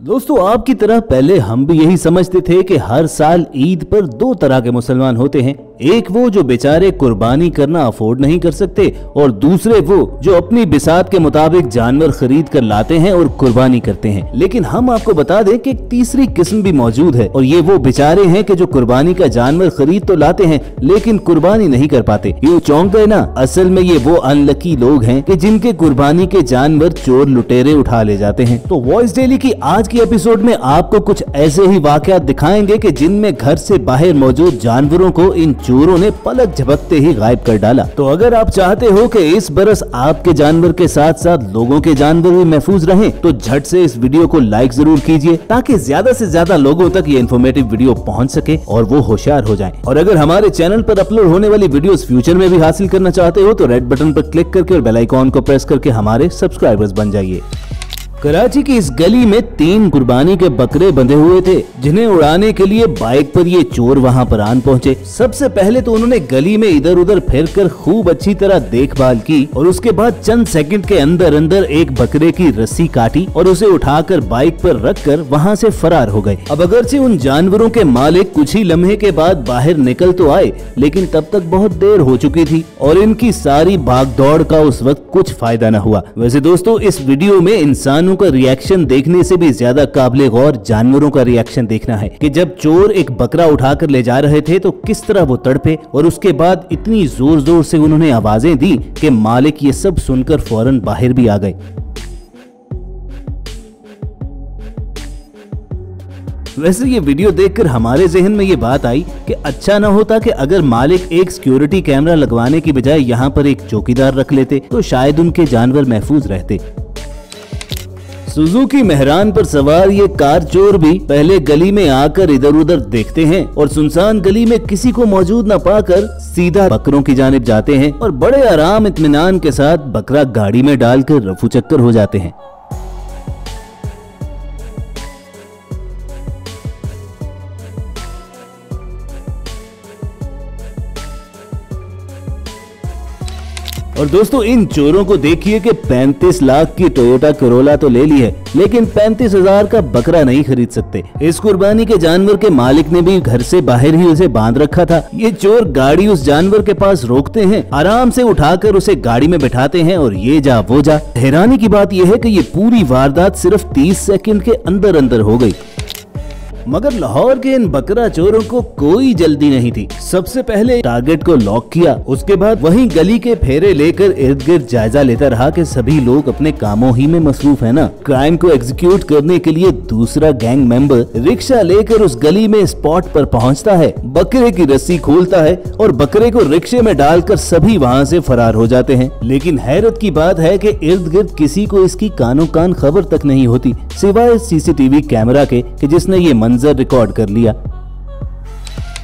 दोस्तों आपकी तरह पहले हम भी यही समझते थे कि हर साल ईद पर दो तरह के मुसलमान होते हैं, एक वो जो बेचारे कुर्बानी करना अफोर्ड नहीं कर सकते और दूसरे वो जो अपनी बिसात के मुताबिक जानवर खरीद कर लाते हैं और कुर्बानी करते हैं। लेकिन हम आपको बता दें कि एक तीसरी किस्म भी मौजूद है और ये वो बेचारे हैं कि जो कुर्बानी का जानवर खरीद तो लाते हैं लेकिन कुर्बानी नहीं कर पाते। यूँ चौंक गए ना, असल में ये वो अनलकी लोग हैं कि जिनके कुर्बानी के जानवर चोर लुटेरे उठा ले जाते हैं। तो वॉइस डेली की आज की एपिसोड में आपको कुछ ऐसे ही वाकयात दिखाएंगे कि जिनमें घर से बाहर मौजूद जानवरों को इन चोरों ने पलक झपकते ही गायब कर डाला। तो अगर आप चाहते हो कि इस बरस आपके जानवर के साथ साथ लोगों के जानवर भी महफूज रहें, तो झट से इस वीडियो को लाइक जरूर कीजिए ताकि ज्यादा से ज्यादा लोगों तक ये इन्फॉर्मेटिव वीडियो पहुंच सके और वो होशियार हो जाएं। और अगर हमारे चैनल पर अपलोड होने वाली वीडियोस फ्यूचर में भी हासिल करना चाहते हो तो रेड बटन पर क्लिक करके और बेल आइकॉन को प्रेस करके हमारे सब्सक्राइबर्स बन जाइए। कराची की इस गली में 3 कुर्बानी के बकरे बंधे हुए थे जिन्हें उड़ाने के लिए बाइक पर ये चोर वहां पर आन पहुंचे। सबसे पहले तो उन्होंने गली में इधर उधर फिरकर खूब अच्छी तरह देखभाल की और उसके बाद चंद सेकंड के अंदर अंदर एक बकरे की रस्सी काटी और उसे उठाकर बाइक पर रखकर वहां से फरार हो गए। अब अगरचे उन जानवरों के मालिक कुछ ही लम्हे के बाद बाहर निकल तो आए, लेकिन तब तक बहुत देर हो चुकी थी और इनकी सारी भागदौड़ का उस वक्त कुछ फायदा न हुआ। वैसे दोस्तों इस वीडियो में इंसानों का रिएक्शन देखने से भी ज्यादा काबिले गौर जानवरों का रिएक्शन देखना है कि जब चोर एक बकरा उठाकर ले जा रहे थे तो किस तरह वो तड़पे और उसके बाद इतनी जोर जोर से उन्होंने आवाजें दी कि मालिक ये सब सुनकर फौरन बाहर भी आ गए। वैसे ये वीडियो देखकर हमारे जहन में ये बात आई कि अच्छा न होता कि अगर मालिक एक सिक्योरिटी कैमरा लगवाने की बजाय यहाँ पर एक चौकीदार रख लेते तो शायद उनके जानवर महफूज रहते। सुजुकी मेहरान पर सवार ये कार चोर भी पहले गली में आकर इधर उधर देखते हैं और सुनसान गली में किसी को मौजूद न पाकर सीधा बकरों की जानिब जाते हैं और बड़े आराम इत्मीनान के साथ बकरा गाड़ी में डालकर रफू चक्कर हो जाते हैं। और दोस्तों इन चोरों को देखिए कि 35 लाख की टोयोटा करोला तो ले ली है लेकिन 35,000 का बकरा नहीं खरीद सकते। इस कुर्बानी के जानवर के मालिक ने भी घर से बाहर ही उसे बांध रखा था। ये चोर गाड़ी उस जानवर के पास रोकते हैं, आराम से उठाकर उसे गाड़ी में बैठाते हैं और ये जा वो जा। हैरानी की बात यह है कि ये पूरी वारदात सिर्फ 30 सेकंड के अंदर अंदर हो गई। मगर लाहौर के इन बकरा चोरों को कोई जल्दी नहीं थी। सबसे पहले टारगेट को लॉक किया, उसके बाद वहीं गली के फेरे लेकर इर्द गिर्द जायजा लेता रहा कि सभी लोग अपने कामों ही में मसरूफ है ना। क्राइम को एग्जीक्यूट करने के लिए दूसरा गैंग मेंबर रिक्शा लेकर उस गली में स्पॉट पर पहुंचता है, बकरे की रस्सी खोलता है और बकरे को रिक्शे में डालकर सभी वहां से फरार हो जाते हैं। लेकिन हैरत की बात है कि इर्द गिर्द किसी को इसकी कानो कान खबर तक नहीं होती सिवाय सीसीटीवी कैमरा के कि जिसने ये मंजर रिकॉर्ड कर लिया।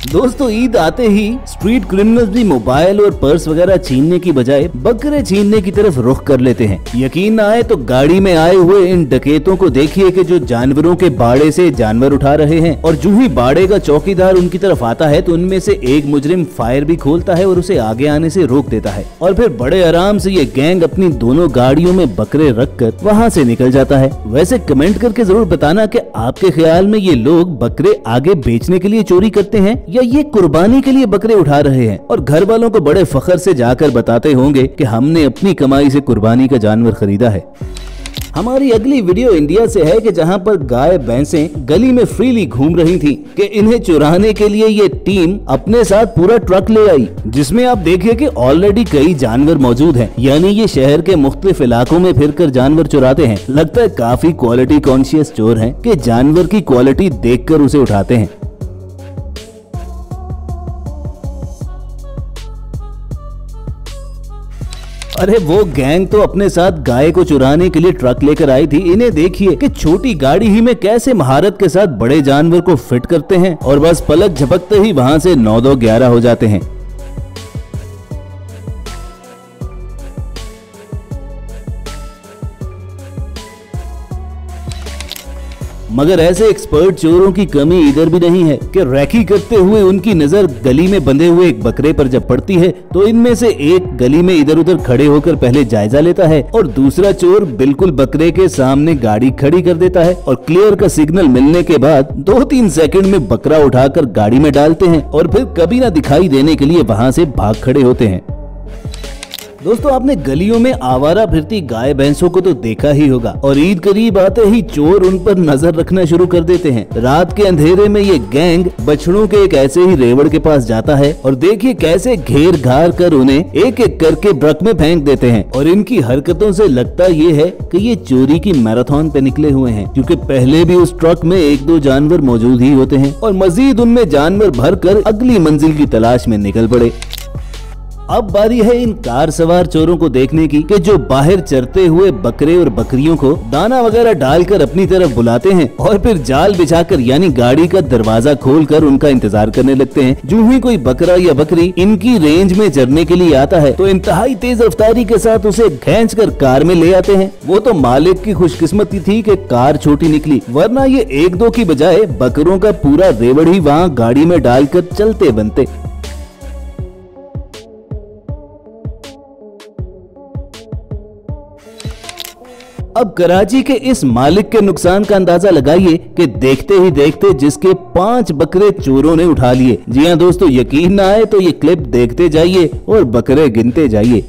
दोस्तों ईद आते ही स्ट्रीट क्रिमिनल्स भी मोबाइल और पर्स वगैरह छीनने की बजाय बकरे छीनने की तरफ रुख कर लेते हैं। यकीन न आए तो गाड़ी में आए हुए इन डकैतों को देखिए कि जो जानवरों के बाड़े से जानवर उठा रहे हैं और जो ही बाड़े का चौकीदार उनकी तरफ आता है तो उनमें से एक मुजरिम फायर भी खोलता है और उसे आगे आने से रोक देता है और फिर बड़े आराम से ये गैंग अपनी दोनों गाड़ियों में बकरे रखकर वहाँ से निकल जाता है। वैसे कमेंट करके जरूर बताना कि आपके ख्याल में ये लोग बकरे आगे बेचने के लिए चोरी करते हैं या ये कुर्बानी के लिए बकरे उठा रहे हैं और घर वालों को बड़े फख्र से जाकर बताते होंगे कि हमने अपनी कमाई से कुर्बानी का जानवर खरीदा है। हमारी अगली वीडियो इंडिया से है कि जहां पर गाय भैंसें गली में फ्रीली घूम रही थी कि इन्हें चुराने के लिए ये टीम अपने साथ पूरा ट्रक ले आई जिसमें आप देखिए कि ऑलरेडी कई जानवर मौजूद हैं। यानी ये शहर के मुख्तलिफ इलाकों में फिरकर जानवर चुराते हैं। लगता है काफी क्वालिटी कॉन्शियस चोर हैं कि जानवर की क्वालिटी देखकर उसे उठाते हैं। अरे वो गैंग तो अपने साथ गाय को चुराने के लिए ट्रक लेकर आई थी। इन्हें देखिए कि छोटी गाड़ी ही में कैसे महारत के साथ बड़े जानवर को फिट करते हैं और बस पलक झपकते ही वहां से 9-2-11 हो जाते हैं। मगर ऐसे एक्सपर्ट चोरों की कमी इधर भी नहीं है कि रेकी करते हुए उनकी नजर गली में बंधे हुए एक बकरे पर जब पड़ती है तो इनमें से एक गली में इधर उधर खड़े होकर पहले जायजा लेता है और दूसरा चोर बिल्कुल बकरे के सामने गाड़ी खड़ी कर देता है और क्लियर का सिग्नल मिलने के बाद 2-3 सेकंड में बकरा उठाकर गाड़ी में डालते हैं और फिर कभी ना दिखाई देने के लिए वहां से भाग खड़े होते हैं। दोस्तों, आपने गलियों में आवारा फिरती गाय भैंसों को तो देखा ही होगा और ईद करीब आते ही चोर उन पर नजर रखना शुरू कर देते हैं। रात के अंधेरे में ये गैंग बछड़ों के एक ऐसे ही रेवड़ के पास जाता है और देखिए कैसे घेर घार कर उन्हें एक एक करके ट्रक में फेंक देते हैं। और इनकी हरकतों से लगता ये है कि ये चोरी की मैराथन पे निकले हुए हैं, क्योंकि पहले भी उस ट्रक में 1-2 जानवर मौजूद ही होते हैं और मजीद उनमें जानवर भरकर अगली मंजिल की तलाश में निकल पड़े। अब बारी है इन कार सवार चोरों को देखने की कि जो बाहर चरते हुए बकरे और बकरियों को दाना वगैरह डालकर अपनी तरफ बुलाते हैं और फिर जाल बिछाकर यानी गाड़ी का दरवाजा खोलकर उनका इंतजार करने लगते हैं। जो ही कोई बकरा या बकरी इनकी रेंज में चरने के लिए आता है तो इंतहाई तेज रफ्तारी के साथ उसे खींचकर कार में ले आते हैं। वो तो मालिक की खुशकिस्मती थी कि कार छोटी निकली, वरना ये 1-2 की बजाय बकरों का पूरा रेवड़ ही वहाँ गाड़ी में डालकर चलते बनते। अब कराची के इस मालिक के नुकसान का अंदाजा लगाइए कि देखते ही देखते जिसके 5 बकरे चोरों ने उठा लिए। जी हाँ दोस्तों, यकीन ना आए तो ये क्लिप देखते जाइए और बकरे गिनते जाइए।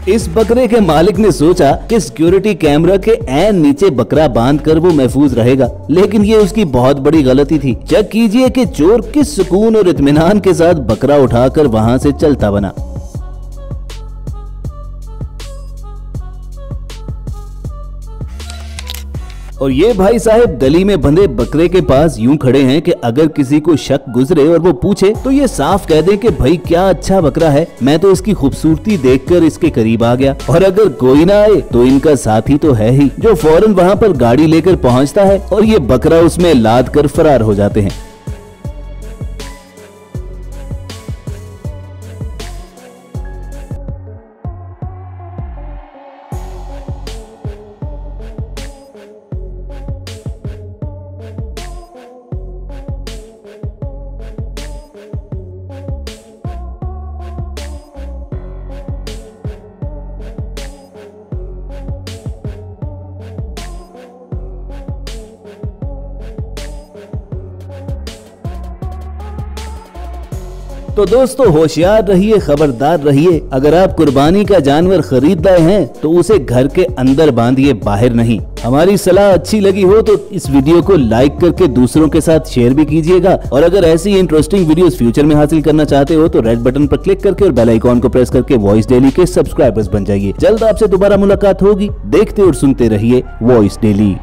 इस बकरे के मालिक ने सोचा कि सिक्योरिटी कैमरा के ऐन नीचे बकरा बांधकर वो महफूज रहेगा, लेकिन ये उसकी बहुत बड़ी गलती थी। चेक कीजिए कि चोर किस सुकून और इत्मीनान के साथ बकरा उठाकर वहां से चलता बना। और ये भाई साहब गली में बंधे बकरे के पास यूं खड़े हैं कि अगर किसी को शक गुजरे और वो पूछे तो ये साफ कह दे कि भाई क्या अच्छा बकरा है, मैं तो इसकी खूबसूरती देखकर इसके करीब आ गया। और अगर कोई ना आए तो इनका साथी तो है ही, जो फौरन वहां पर गाड़ी लेकर पहुंचता है और ये बकरा उसमें लाद कर फरार हो जाते हैं। तो दोस्तों होशियार रहिए, खबरदार रहिए। अगर आप कुर्बानी का जानवर खरीद रहे हैं तो उसे घर के अंदर बांधिए, बाहर नहीं। हमारी सलाह अच्छी लगी हो तो इस वीडियो को लाइक करके दूसरों के साथ शेयर भी कीजिएगा। और अगर ऐसी इंटरेस्टिंग वीडियोस फ्यूचर में हासिल करना चाहते हो तो रेड बटन पर क्लिक करके और बेल आइकॉन को प्रेस करके वॉइस डेली के सब्सक्राइबर्स बन जाइए। जल्द आपसे दोबारा मुलाकात होगी। देखते और सुनते रहिए वॉइस डेली।